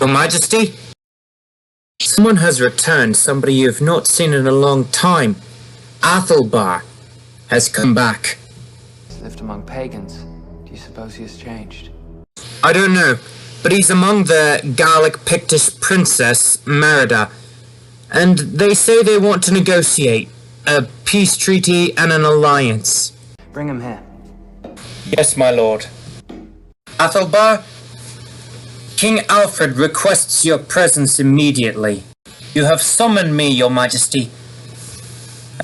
Your Majesty? Someone has returned, somebody you have not seen in a long time. Æthelbar has come back. He's lived among pagans. Do you suppose he has changed? I don't know, but he's among the Gallic Pictish princess, Merida, and they say they want to negotiate a peace treaty and an alliance. Bring him here. Yes, my lord. Æthelbar, King Alfred requests your presence immediately. You have summoned me, your majesty,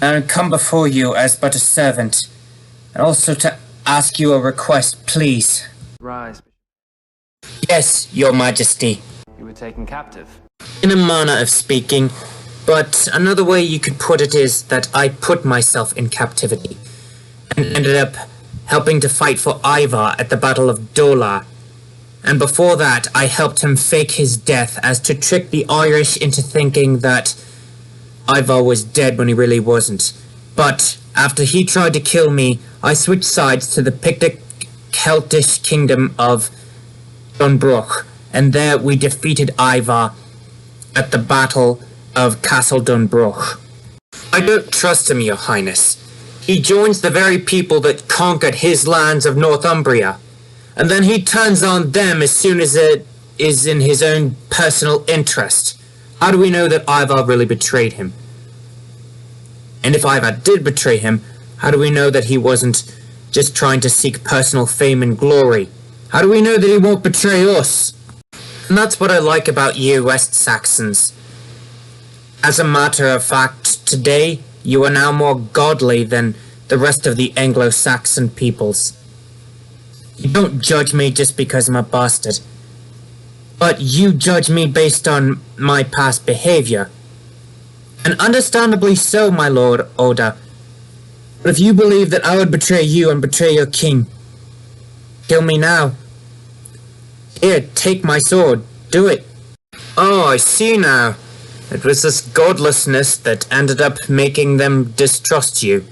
and come before you as but a servant, and also to ask you a request, please. Rise. Yes, your majesty. You were taken captive. In a manner of speaking, but another way you could put it is that I put myself in captivity, and ended up helping to fight for Ivar at the Battle of Dola. And before that, I helped him fake his death as to trick the Irish into thinking that Ivar was dead when he really wasn't. But after he tried to kill me, I switched sides to the Pictic Celtish kingdom of Dunbruch, and there we defeated Ivar at the Battle of Castle Dunbruch. I don't trust him, your highness. He joins the very people that conquered his lands of Northumbria, and then he turns on them as soon as it is in his own personal interest. How do we know that Ivar really betrayed him? And if Ivar did betray him, how do we know that he wasn't just trying to seek personal fame and glory? How do we know that he won't betray us? And that's what I like about you, West Saxons. As a matter of fact, today, you are now more godly than the rest of the Anglo-Saxon peoples. You don't judge me just because I'm a bastard, but you judge me based on my past behavior. And understandably so, my lord Odda. But if you believe that I would betray you and betray your king, kill me now. Here, take my sword. Do it. Oh, I see now. It was this godlessness that ended up making them distrust you.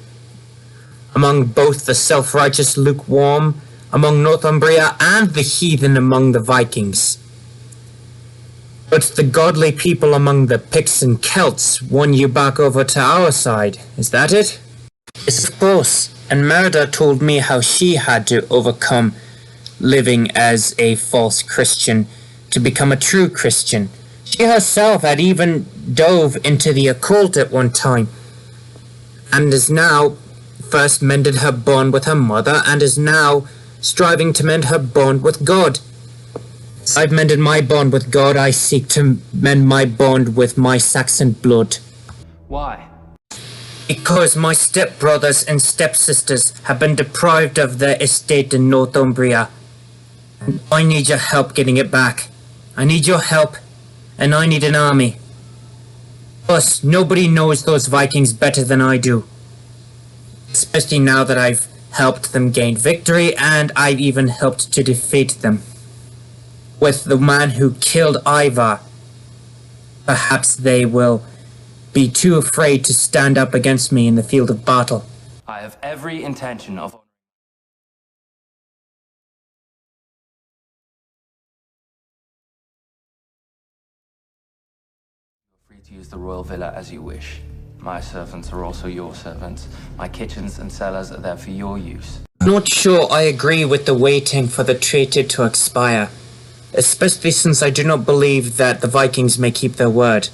Among both the self-righteous lukewarm among Northumbria and the heathen among the Vikings. But the godly people among the Picts and Celts won you back over to our side. Is that it? Yes, of course. And Merida told me how she had to overcome living as a false Christian to become a true Christian. She herself had even dove into the occult at one time, and is now first mended her bond with her mother, and is now striving to mend her bond with God. As I've mended my bond with God, I seek to mend my bond with my Saxon blood. Why? Because my stepbrothers and stepsisters have been deprived of their estate in Northumbria, and I need your help getting it back. I need your help, and I need an army. Plus, nobody knows those Vikings better than I do. Especially now that I've helped them gain victory, and I've even helped to defeat them. With the man who killed Ivar, perhaps they will be too afraid to stand up against me in the field of battle. I have every intention of... You're free to use the royal villa as you wish. My servants are also your servants. My kitchens and cellars are there for your use. I'm not sure I agree with the waiting for the treaty to expire, especially since I do not believe that the Vikings may keep their word.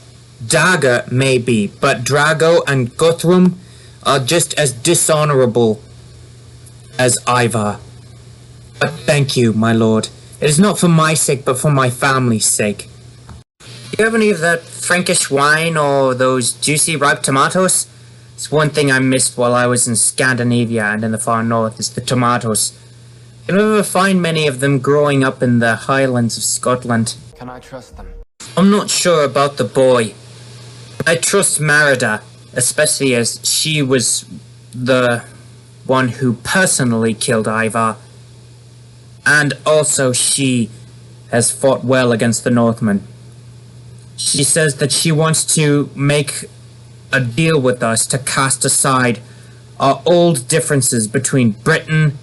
Dagger may be, but Drago and Guthrum are just as dishonorable as Ivar. But thank you, my lord. It is not for my sake, but for my family's sake. Do you have any of that Frankish wine or those juicy ripe tomatoes? It's one thing I missed while I was in Scandinavia and in the far north, is the tomatoes. You don't ever find many of them growing up in the highlands of Scotland. Can I trust them? I'm not sure about the boy. I trust Merida, especially as she was the one who personally killed Ivar. And also she has fought well against the Northmen. She says that she wants to make a deal with us to cast aside our old differences between Briton,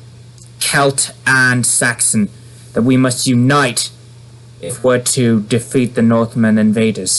Celt, and Saxon, that we must unite if we're to defeat the Northmen invaders.